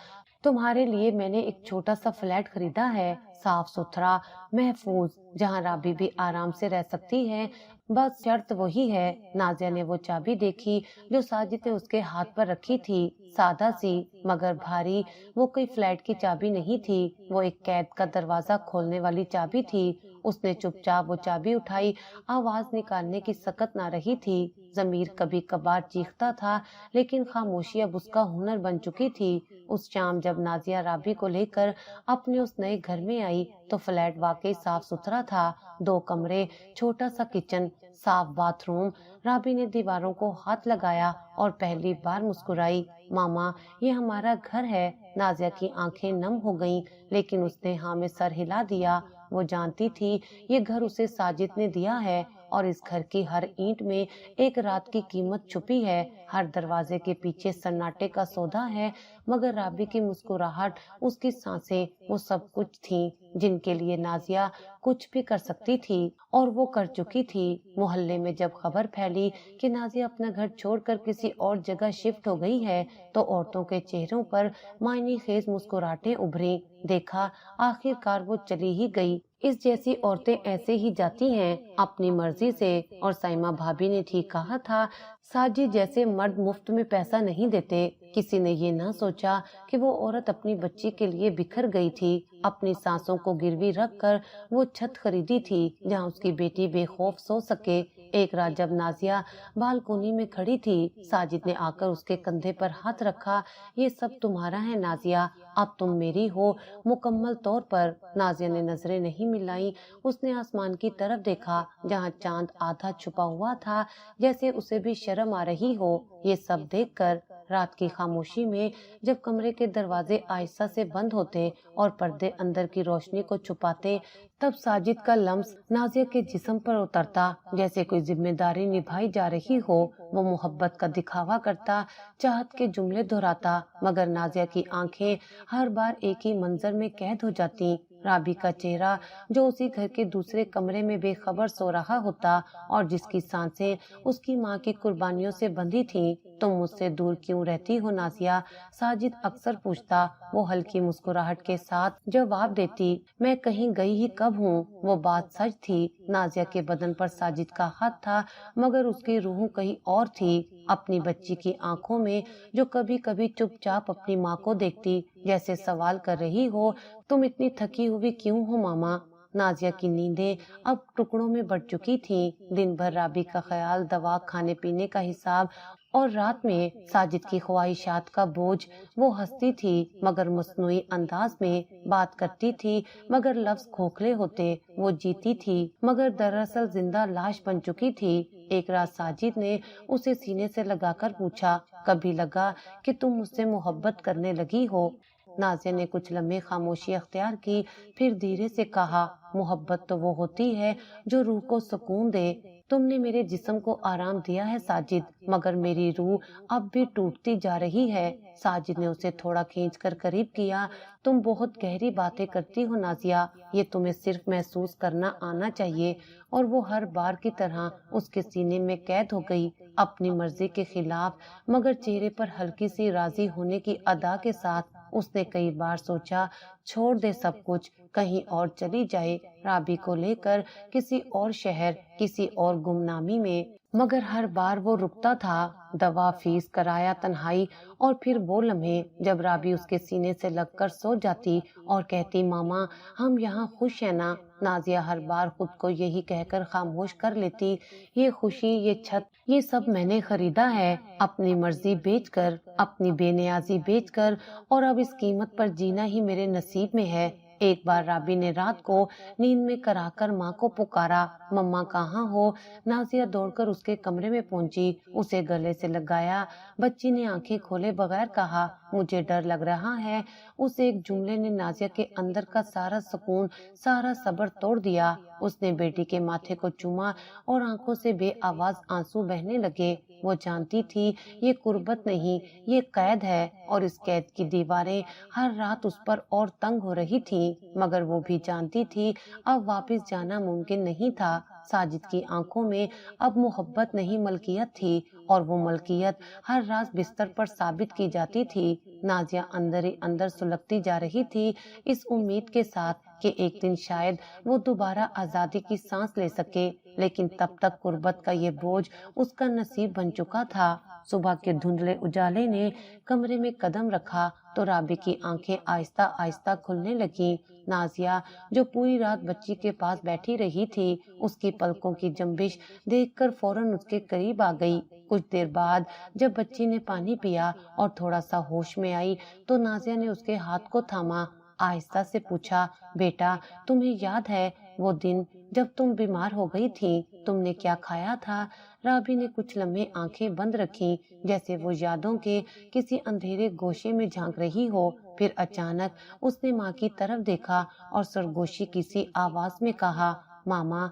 تمہارے لیے میں نے ایک چھوٹا سا فلیٹ خریدا ہے، صاف ستھرا، محفوظ، جہاں رابی بھی آرام سے رہ سکتی ہے، بس شرط وہی ہے۔ نازیہ نے وہ چابی دیکھی جو ساجد نے اس کے ہاتھ پر رکھی تھی، سادہ سی مگر بھاری۔ وہ کوئی فلیٹ کی چابی نہیں تھی، وہ ایک قید کا دروازہ کھولنے والی چابی تھی۔ اس نے چپ چاپ وہ چابی اٹھائی، آواز نکالنے کی سکت نہ رہی تھی۔ ضمیر کبھی کبھار چیختا تھا، لیکن خاموشی اب اس کا ہنر بن چکی تھی۔ اس شام جب نازیہ رابی کو لے کر اپنے اس نئے گھر میں آئی تو فلیٹ واقعی صاف ستھرا تھا، 2 کمرے، چھوٹا سا کچن، صاف باتھ روم۔ رابی نے دیواروں کو ہاتھ لگایا اور پہلی بار مسکرائی، ماما یہ ہمارا گھر ہے۔ نازیہ کی آنکھیں نم ہو گئیں، لیکن اس نے ہاں میں سر ہلا دیا۔ وہ جانتی تھی یہ گھر اسے ساجد نے دیا ہے اور اس گھر کی ہر اینٹ میں ایک رات کی قیمت چھپی ہے، ہر دروازے کے پیچھے سناٹے کا سودا ہے۔ مگر رابی کی مسکراہٹ، اس کی سانسیں، وہ سب کچھ تھیں جن کے لیے نازیہ کچھ بھی کر سکتی تھی، اور وہ کر چکی تھی۔ محلے میں جب خبر پھیلی کہ نازیہ اپنا گھر چھوڑ کر کسی اور جگہ شفٹ ہو گئی ہے تو عورتوں کے چہروں پر معنی خیز مسکراہٹیں ابھری۔ دیکھا، آخر کار وہ چلی ہی گئی۔ اس جیسی عورتیں ایسے ہی جاتی ہیں اپنی مرضی سے، اور سائمہ بھابی نے ٹھیک کہا تھا، ساجد جیسے مرد مفت میں پیسہ نہیں دیتے۔ کسی نے یہ نہ سوچا کہ وہ عورت اپنی بچی کے لیے بکھر گئی تھی، اپنی سانسوں کو گروی رکھ کر وہ چھت خریدی تھی جہاں اس کی بیٹی بے خوف سو سکے۔ ایک رات جب نازیہ بالکونی میں کھڑی تھی، ساجد نے آ کر اس کے کندھے پر ہاتھ رکھا، یہ سب تمہارا ہے نازیہ، اب تم میری ہو مکمل طور پر۔ نازیہ نے نظریں نہیں ملائیں، اس نے آسمان کی طرف دیکھا جہاں چاند آدھا چھپا ہوا تھا، جیسے اسے بھی شرم آ رہی ہو یہ سب دیکھ کر۔ رات کی خاموشی میں جب کمرے کے دروازے آہستہ سے بند ہوتے اور پردے اندر کی روشنی کو چھپاتے، تب ساجد کا لمس نازیہ کے جسم پر اترتا، جیسے کوئی ذمہ داری نبھائی جا رہی ہو۔ وہ محبت کا دکھاوا کرتا، چاہت کے جملے دہراتا، مگر نازیہ کی آنکھیں ہر بار ایک ہی منظر میں قید ہو جاتی، رابی کا چہرہ جو اسی گھر کے دوسرے کمرے میں بے خبر سو رہا ہوتا اور جس کی سانسیں اس کی ماں کی قربانیوں سے بندھی تھیں۔ تم مجھ سے دور کیوں رہتی ہو نازیہ؟ ساجد اکثر پوچھتا۔ وہ ہلکی مسکراہٹ کے ساتھ جواب دیتی، میں کہیں گئی ہی کب ہوں؟ وہ بات سچ تھی، نازیہ کے بدن پر ساجد کا ہاتھ تھا، مگر اس کی روح کہیں اور تھی، اپنی بچی کی آنکھوں میں جو کبھی کبھی چپ چاپ اپنی ماں کو دیکھتی، جیسے سوال کر رہی ہو، تم اتنی تھکی ہوئی کیوں ہو ماما؟ نازیہ کی نیندیں اب ٹکڑوں میں بٹ چکی تھیں، دن بھر رابی کا خیال، دوا، کھانے پینے کا حساب، اور رات میں ساجد کی خواہشات کا بوجھ۔ وہ ہنستی تھی مگر مصنوعی انداز میں، بات کرتی تھی مگر لفظ کھوکھلے ہوتے، وہ جیتی تھی مگر دراصل زندہ لاش بن چکی تھی۔ ایک رات ساجد نے اسے سینے سے لگا کر پوچھا، کبھی لگا کہ تم مجھ سے محبت کرنے لگی ہو؟ نازیہ نے کچھ لمحے خاموشی اختیار کی، پھر دھیرے سے کہا، محبت تو وہ ہوتی ہے جو روح کو سکون دے۔ تم نے میرے جسم کو آرام دیا ہے ساجد، مگر میری روح اب بھی ٹوٹتی جا رہی ہے۔ ساجد نے اسے تھوڑا کھینچ کر قریب کیا، تم بہت گہری باتیں کرتی ہو نازیہ، یہ تمہیں صرف محسوس کرنا آنا چاہیے۔ اور وہ ہر بار کی طرح اس کے سینے میں قید ہو گئی، اپنی مرضی کے خلاف، مگر چہرے پر ہلکی سی راضی ہونے کی ادا کے ساتھ۔ اس نے کئی بار سوچا چھوڑ دے سب کچھ، کہیں اور چلی جائے رابی کو لے کر کسی اور شہر، کسی اور گمنامی میں، مگر ہر بار وہ رکتا تھا۔ دوا، فیس، کرایہ، تنہائی، اور پھر وہ لمحے جب رابی اس کے سینے سے لگ کر سو جاتی اور کہتی ماما ہم یہاں خوش ہیں نا۔ نازیہ ہر بار خود کو یہی کہہ کر خاموش کر لیتی، یہ خوشی، یہ چھت، یہ سب میں نے خریدا ہے اپنی مرضی بیچ کر، اپنی بے نیازی بیچ کر، اور اب اس قیمت پر جینا ہی میرے نصیب میں ہے۔ ایک بار رابی نے رات کو نیند میں کرا کر ماں کو پکارا، مما کہاں ہو؟ نازیہ دوڑ کر اس کے کمرے میں پہنچی، اسے گلے سے لگایا۔ بچی نے آنکھیں کھولے بغیر کہا مجھے ڈر لگ رہا ہے۔ اس ایک جملے نے نازیہ کے اندر کا سارا سکون، سارا صبر توڑ دیا۔ اس نے بیٹی کے ماتھے کو چوما اور آنکھوں سے بے آواز آنسو بہنے لگے۔ وہ جانتی تھی یہ قربت نہیں، یہ قید ہے، اور اس قید کی دیواریں ہر رات اس پر اور تنگ ہو رہی تھیں، مگر وہ بھی جانتی تھی اب واپس جانا ممکن نہیں تھا۔ ساجد کی آنکھوں میں اب محبت نہیں ملکیت تھی، اور وہ ملکیت ہر رات بستر پر ثابت کی جاتی تھی۔ نازیہ اندر ہی اندر سلگتی جا رہی تھی اس امید کے ساتھ کہ ایک دن شاید وہ دوبارہ آزادی کی سانس لے سکے، لیکن تب تک قربت کا یہ بوجھ اس کا نصیب بن چکا تھا۔ صبح کے دھندلے اجالے نے کمرے میں قدم رکھا تو رابی کی آنکھیں آہستہ آہستہ کھلنے لگیں۔ نازیہ جو پوری رات بچی کے پاس بیٹھی رہی تھی، اس کی پلکوں کی جنبش دیکھ کر فوراً اس کے قریب آ گئی۔ کچھ دیر بعد جب بچی نے پانی پیا اور تھوڑا سا ہوش میں آئی تو نازیہ نے اس کے ہاتھ کو تھاما، آہستہ سے پوچھا بیٹا تمہیں یاد ہے وہ دن جب تم بیمار ہو گئی تھی، تم نے کیا کھایا تھا؟ رابی نے کچھ لمحے آنکھیں بند رکھی جیسے وہ یادوں کے کسی اندھیرے گوشے میں جھانک رہی ہو، پھر اچانک اس نے ماں کی طرف دیکھا اور سرگوشی کسی آواز میں کہا ماما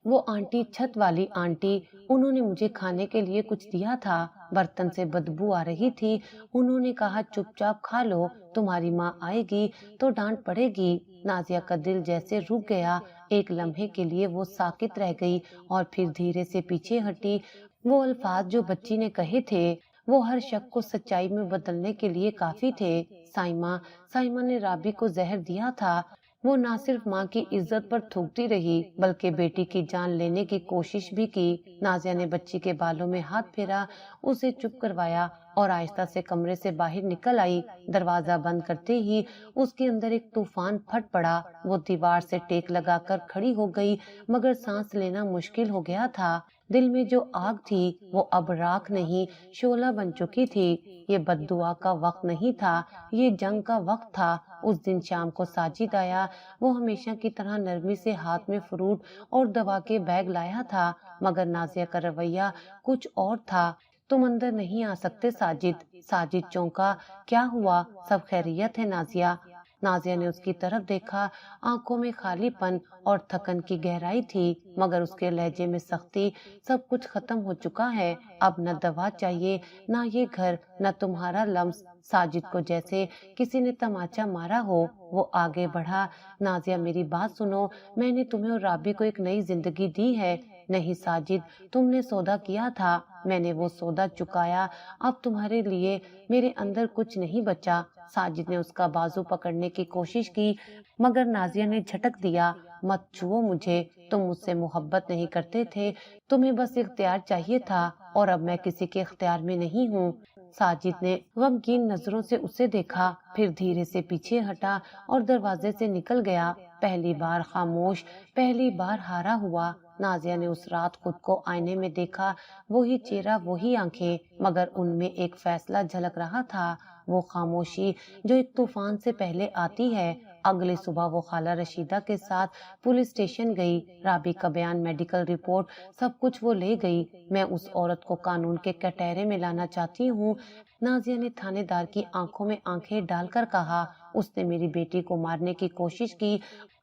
وہ آنٹی، چھت والی آنٹی، انہوں نے مجھے کھانے کے لیے کچھ دیا تھا، برتن سے بدبو آ رہی تھی، انہوں نے کہا چپ چاپ کھا لو، تمہاری ماں آئے گی تو ڈانٹ پڑے گی۔ نازیہ کا دل جیسے رک گیا، ایک لمحے کے لیے وہ ساکت رہ گئی اور پھر دھیرے سے پیچھے ہٹی۔ وہ الفاظ جو بچی نے کہے تھے وہ ہر شک کو سچائی میں بدلنے کے لیے کافی تھے۔ سائمہ نے رابی کو زہر دیا تھا، وہ نہ صرف ماں کی عزت پر تھوکتی رہی بلکہ بیٹی کی جان لینے کی کوشش بھی کی۔ نازیہ نے بچی کے بالوں میں ہاتھ پھیرا، اسے چپ کروایا اور آہستہ سے کمرے سے باہر نکل آئی۔ دروازہ بند کرتے ہی اس کے اندر ایک طوفان پھٹ پڑا، وہ دیوار سے ٹیک لگا کر کھڑی ہو گئی، مگر سانس لینا مشکل ہو گیا تھا۔ دل میں جو آگ تھی وہ اب راکھ نہیں شعلہ بن چکی تھی۔ یہ بد دعا کا وقت نہیں تھا، یہ جنگ کا وقت تھا۔ اس دن شام کو ساجد آیا، وہ ہمیشہ کی طرح نرمی سے ہاتھ میں فروٹ اور دوا کے بیگ لایا تھا، مگر نازیہ کا رویہ کچھ اور تھا۔ تم اندر نہیں آ سکتے ساجد۔ ساجد چونکا، کیا ہوا؟ سب خیریت ہے نازیہ؟ نازیہ نے اس کی طرف دیکھا، آنکھوں میں خالی پن اور تھکن کی گہرائی تھی، مگر اس کے لہجے میں سختی۔ سب کچھ ختم ہو چکا ہے، اب نہ دوا چاہیے، نہ یہ گھر، نہ تمہارا لمس۔ ساجد کو جیسے کسی نے تماچا مارا ہو، وہ آگے بڑھا، نازیہ میری بات سنو، میں نے تمہیں اور رابی کو ایک نئی زندگی دی ہے۔ نہیں ساجد، تم نے سودا کیا تھا، میں نے وہ سودا چکایا، اب تمہارے لیے میرے اندر کچھ نہیں بچا۔ ساجد نے اس کا بازو پکڑنے کی کوشش کی، مگر نازیہ نے جھٹک دیا، مت چھوؤ مجھے، تم مجھ سے محبت نہیں کرتے تھے، تمہیں بس اختیار چاہیے تھا، اور اب میں کسی کے اختیار میں نہیں ہوں۔ ساجد نے غمگین نظروں سے اسے دیکھا، پھر دھیرے سے پیچھے ہٹا اور دروازے سے نکل گیا۔ پہلی بار خاموش، پہلی بار ہارا ہوا۔ نازیہ نے اس رات خود کو آئینے میں دیکھا، وہی چہرہ، وہی آنکھیں، مگر ان میں ایک فیصلہ جھلک رہا تھا، وہ خاموشی جو ایک طوفان سے پہلے آتی ہے۔ اگلی صبح وہ خالہ رشیدہ کے ساتھ پولیس اسٹیشن گئی، رابی کا بیان، میڈیکل رپورٹ، سب کچھ وہ لے گئی۔ میں اس عورت کو قانون کے کٹہرے میں لانا چاہتی ہوں، نازیہ نے تھانے دار کی آنکھوں میں آنکھیں ڈال کر کہا، اس نے میری بیٹی کو مارنے کی کوشش کی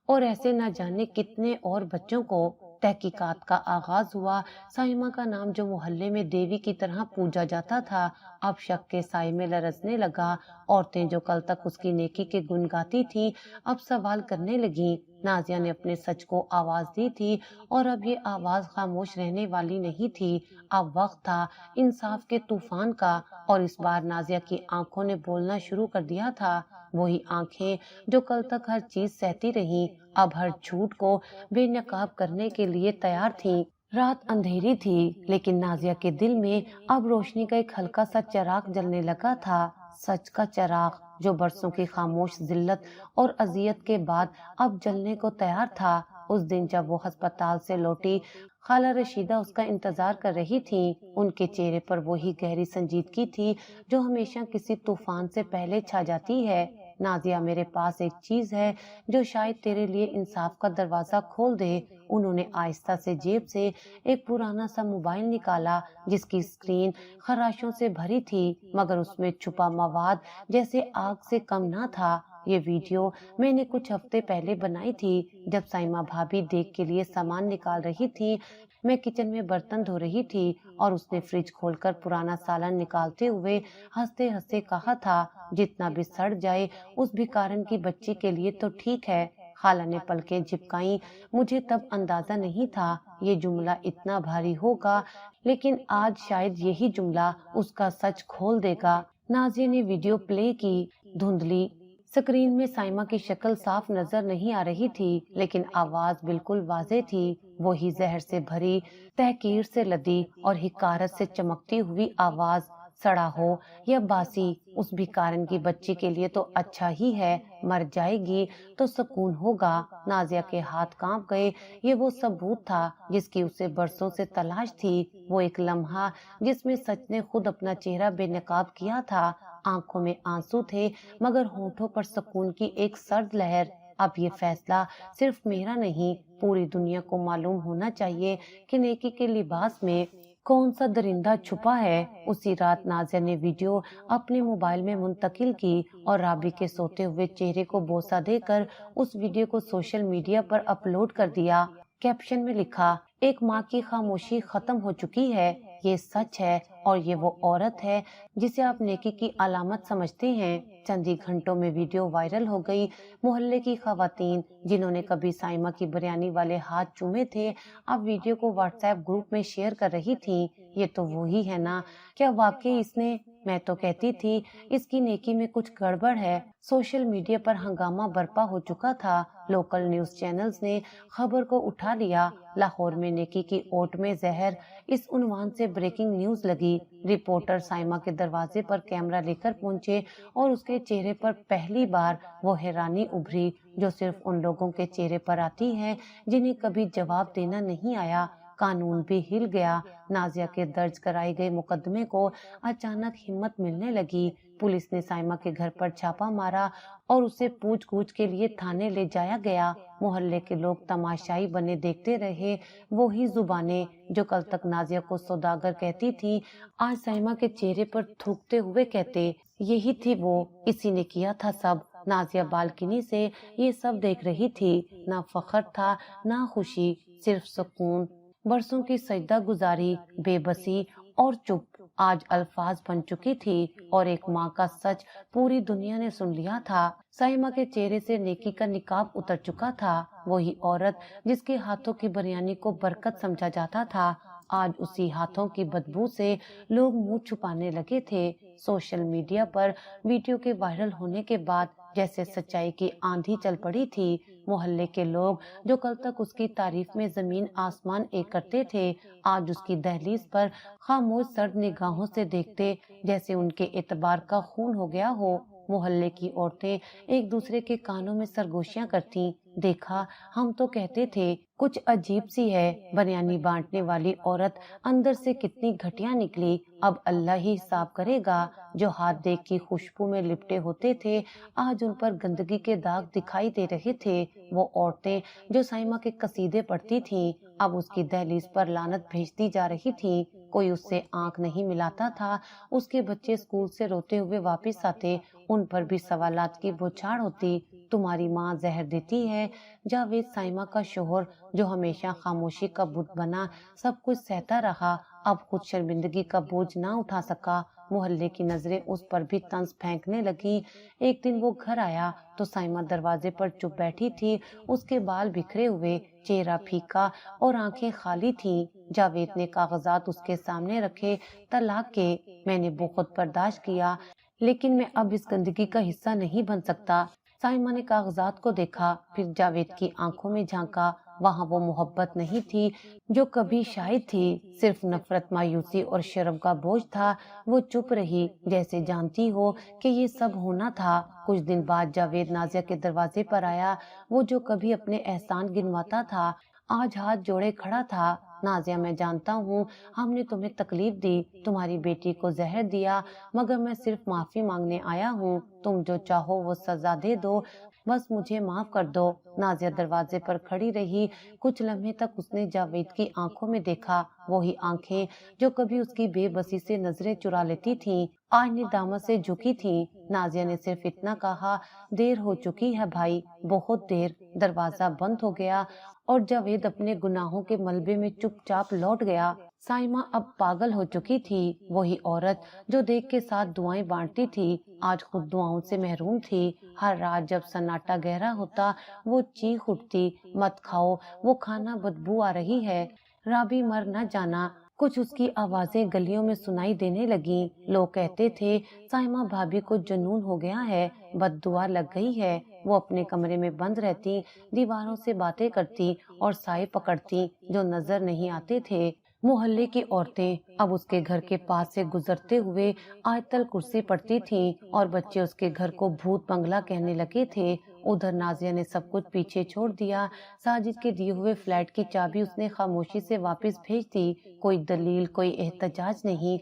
اور ایسے نہ جانے کتنے اور بچوں کو۔ تحقیقات کا آغاز ہوا، سائمہ کا نام جو محلے میں دیوی کی طرح پوجا جاتا تھا اب شک کے سائے میں لرزنے لگا، عورتیں جو کل تک اس کی نیکی کے گن گاتی تھیں اب سوال کرنے لگیں۔ نازیہ نے اپنے سچ کو آواز دی تھی اور اب یہ آواز خاموش رہنے والی نہیں تھی۔ اب وقت تھا انصاف کے طوفان کا، اور اس بار نازیہ کی آنکھوں نے بولنا شروع کر دیا تھا۔ وہی آنکھیں جو کل تک ہر چیز سہتی رہی، اب ہر جھوٹ کو بے نقاب کرنے کے لیے تیار تھیں۔ رات اندھیری تھی، لیکن نازیہ کے دل میں اب روشنی کا ایک ہلکا سا چراغ جلنے لگا تھا، سچ کا چراغ جو برسوں کی خاموش ذلت اور اذیت کے بعد اب جلنے کو تیار تھا۔ اس دن جب وہ ہسپتال سے لوٹی، خالہ رشیدہ اس کا انتظار کر رہی تھی۔ ان کے چہرے پر وہی گہری سنجیدگی تھی جو ہمیشہ کسی طوفان سے پہلے چھا جاتی ہے۔ نازیہ، میرے پاس ایک چیز ہے جو شاید تیرے لیے انصاف کا دروازہ کھول دے۔ انہوں نے آہستہ سے جیب سے ایک پرانا سا موبائل نکالا جس کی اسکرین خراشوں سے بھری تھی، مگر اس میں چھپا مواد جیسے آگ سے کم نہ تھا۔ یہ ویڈیو میں نے کچھ ہفتے پہلے بنائی تھی، جب سائمہ بھابی دیکھ کے لیے سامان نکال رہی تھی۔ میں کچن میں برتن دھو رہی تھی اور اس نے فریج کھول کر پرانا سالن نکالتے ہوئے ہنستے ہنستے کہا تھا، جتنا بھی سڑ جائے اس بھکارن کی بچی کے لیے تو ٹھیک ہے۔ خالہ نے پلکیں جھپکائیں۔ مجھے تب اندازہ نہیں تھا یہ جملہ اتنا بھاری ہوگا، لیکن آج شاید یہی جملہ اس کا سچ کھول دے گا۔ نازیہ نے ویڈیو پلے کی۔ دھندلی اسکرین میں سائمہ کی شکل صاف نظر نہیں آ رہی تھی، لیکن آواز بالکل واضح تھی، وہی زہر سے بھری، تحقیر سے لدی اور حقارت سے چمکتی ہوئی آواز۔ سڑا ہو یا باسی، اس بھکارن کی بچی کے لیے تو اچھا ہی ہے، مر جائے گی تو سکون ہوگا۔ نازیہ کے ہاتھ کانپ گئے۔ یہ وہ ثبوت تھا جس کی اسے برسوں سے تلاش تھی، وہ ایک لمحہ جس میں سچ نے خود اپنا چہرہ بے نقاب کیا تھا۔ آنکھوں میں آنسو تھے، مگر ہونٹوں پر سکون کی ایک سرد لہر۔ اب یہ فیصلہ صرف میرا نہیں، پوری دنیا کو معلوم ہونا چاہیے کہ نیکی کے لباس میں کون سا درندہ چھپا ہے۔ اسی رات نازیہ نے ویڈیو اپنے موبائل میں منتقل کی اور رابی کے سوتے ہوئے چہرے کو بوسہ دے کر اس ویڈیو کو سوشل میڈیا پر اپلوڈ کر دیا۔ کیپشن میں لکھا، ایک ماں کی خاموشی ختم ہو چکی ہے، یہ سچ ہے اور یہ وہ عورت ہے جسے آپ نیکی کی علامت سمجھتے ہیں۔ چند ہی گھنٹوں میں ویڈیو وائرل ہو گئی۔ محلے کی خواتین جنہوں نے کبھی سائمہ کی بریانی والے ہاتھ چومے تھے، اب ویڈیو کو واٹس ایپ گروپ میں شیئر کر رہی تھیں۔ یہ تو وہی ہے نا، کیا واقعی اس نے؟ میں تو کہتی تھی اس کی نیکی میں کچھ گڑبڑ ہے۔ سوشل میڈیا پر ہنگامہ برپا ہو چکا تھا۔ لوکل نیوز چینلز نے خبر کو اٹھا لیا۔ لاہور میں نیکی کی اوٹ میں زہر، اس عنوان سے بریکنگ نیوز لگی۔ رپورٹر سائمہ کے دروازے پر کیمرہ لے کر پہنچے اور اس کے چہرے پر پہلی بار وہ حیرانی ابھری جو صرف ان لوگوں کے چہرے پر آتی ہے جنہیں کبھی جواب دینا نہیں آیا۔ قانون بھی ہل گیا۔ نازیہ کے درج کرائی گئے مقدمے کو اچانک ہمت ملنے لگی۔ پولیس نے سائمہ کے گھر پر چھاپا مارا اور اسے پوچھ گچھ کے لیے تھانے لے جایا گیا۔ محلے کے لوگ تماشائی بنے دیکھتے رہے۔ وہی زبانیں جو کل تک نازیہ کو سوداگر کہتی تھی، آج سائمہ کے چہرے پر تھوکتے ہوئے کہتے، یہی تھی وہ، اسی نے کیا تھا سب۔ نازیہ بالکنی سے یہ سب دیکھ رہی تھی۔ نہ فخر تھا، نہ خوشی، صرف سکون۔ برسوں کی سجدہ گزاری، بے بسی اور چپ آج الفاظ بن چکی تھی، اور ایک ماں کا سچ پوری دنیا نے سن لیا تھا۔ سائمہ کے چہرے سے نیکی کا نقاب اتر چکا تھا۔ وہی عورت جس کے ہاتھوں کی بریانی کو برکت سمجھا جاتا تھا، آج اسی ہاتھوں کی بدبو سے لوگ منہ چھپانے لگے تھے۔ سوشل میڈیا پر ویڈیو کے وائرل ہونے کے بعد جیسے سچائی کی آندھی چل پڑی تھی۔ محلے کے لوگ جو کل تک اس کی تعریف میں زمین آسمان ایک کرتے تھے، آج اس کی دہلیز پر خاموش سرد نگاہوں سے دیکھتے، جیسے ان کے اعتبار کا خون ہو گیا ہو۔ محلے کی عورتیں ایک دوسرے کے کانوں میں سرگوشیاں کرتی، دیکھا ہم تو کہتے تھے، کچھ عجیب سی ہے، بریانی بانٹنے والی عورت اندر سے کتنی گھٹیا نکلی، اب اللہ ہی حساب کرے گا۔ جو ہاتھ دیکھ کی خوشبو میں لپٹے ہوتے تھے، آج ان پر گندگی کے داغ دکھائی دے رہے تھے۔ وہ عورتیں جو سائمہ کے قصیدے پڑھتی تھیں، اب اس کی دہلیز پر لعنت بھیجتی جا رہی تھیں۔ کوئی اس سے آنکھ نہیں ملاتا تھا۔ اس کے بچے اسکول سے روتے ہوئے واپس آتے، ان پر بھی سوالات کی بوچھاڑ ہوتی۔ تمہاری ماں زہر دیتی ہے؟ جاوید، سائمہ کا شوہر جو ہمیشہ خاموشی کا بت بنا سب کچھ سہتا رہا، اب خود شرمندگی کا بوجھ نہ اٹھا سکا، محلے کی نظریں اس پر بھی طنز پھینکنے لگی۔ ایک دن وہ گھر آیا تو سائمہ دروازے پر چپ بیٹھی تھی، اس کے بال بکھرے ہوئے، چہرہ پھیکا اور آنکھیں خالی تھیں۔ جاوید نے کاغذات اس کے سامنے رکھے، طلاق کے۔ میں نے بہت برداشت کیا لیکن میں اب اس گندگی کا حصہ نہیں بن سکتا۔ سائمہ نے کاغذات کو دیکھا، پھر جاوید کی آنکھوں میں جھانکا۔ وہاں وہ محبت نہیں تھی جو کبھی شاید تھی، صرف نفرت، مایوسی اور شرم کا بوجھ تھا۔ وہ چپ رہی، جیسے جانتی ہو کہ یہ سب ہونا تھا۔ کچھ دن بعد جاوید نازیہ کے دروازے پر آیا، وہ جو کبھی اپنے احسان گنواتا تھا آج ہاتھ جوڑے کھڑا تھا۔ نازیہ، میں جانتا ہوں ہم نے تمہیں تکلیف دی، تمہاری بیٹی کو زہر دیا، مگر میں صرف معافی مانگنے آیا ہوں۔ تم جو چاہو وہ سزا دے دو، بس مجھے معاف کر دو۔ نازیہ دروازے پر کھڑی رہی۔ کچھ لمحے تک اس نے جاوید کی آنکھوں میں دیکھا، وہی آنکھیں جو کبھی اس کی بے بسی سے نظریں چرا لیتی تھیں، آج ندامت سے جھکی تھیں۔ نازیہ نے صرف اتنا کہا، دیر ہو چکی ہے بھائی، بہت دیر۔ دروازہ بند ہو گیا اور جاوید اپنے گناہوں کے ملبے میں چپ چاپ لوٹ گیا۔ سائمہ اب پاگل ہو چکی تھی، وہی عورت جو دیکھ کے ساتھ دعائیں بانٹتی تھی آج خود دعاؤں سے محروم تھی۔ ہر رات جب سناٹا گہرا ہوتا وہ چیخ اٹھتی، مت کھاؤ، وہ کھانا بدبو آ رہی ہے، رابی مر نہ جانا۔ کچھ اس کی آوازیں گلیوں میں سنائی دینے لگیں۔ لوگ کہتے تھے سائمہ بھابھی کو جنون ہو گیا ہے، بد دعا لگ گئی ہے۔ وہ اپنے کمرے میں بند رہتی، دیواروں سے باتیں کرتی اور سائے پکڑتی جو نظر نہیں آتے تھے۔ محلے کی عورتیں اب اس کے گھر کے پاس سے گزرتے ہوئے آیت الکرسی پڑھتی تھیں اور بچے اس کے گھر کو بھوت بنگلہ کہنے لگے تھے۔ ادھر نازیہ نے سب کچھ پیچھے چھوڑ دیا۔ ساجد کے دیے ہوئے فلیٹ کی چابی اس نے خاموشی سے واپس بھیج دی۔ کوئی دلیل، کوئی احتجاج نہیں،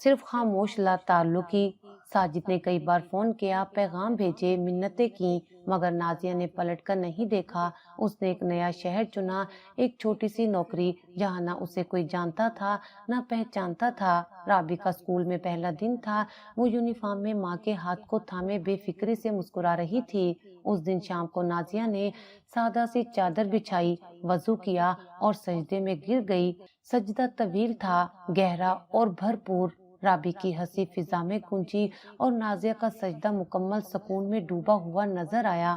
صرف خاموش لا تعلقی۔ ساجد نے کئی بار فون کیا، پیغام بھیجے، منتیں کی، مگر نازیہ نے پلٹ کر نہیں دیکھا۔ اس نے ایک نیا شہر چنا، ایک چھوٹی سی نوکری جہاں نہ اسے کوئی جانتا تھا نہ پہچانتا تھا۔ رابی کا اسکول میں پہلا دن تھا، وہ یونیفارم میں ماں کے ہاتھ کو تھامے بے فکری سے مسکرا رہی تھی۔ اس دن شام کو نازیہ نے سادہ سی چادر بچھائی، وضو کیا اور سجدے میں گر گئی۔ سجدہ طویل تھا، گہرا اور بھرپور۔ رابی کی ہنسی فضا میں گونجی اور نازیہ کا سجدہ مکمل سکون میں ڈوبا ہوا نظر آیا۔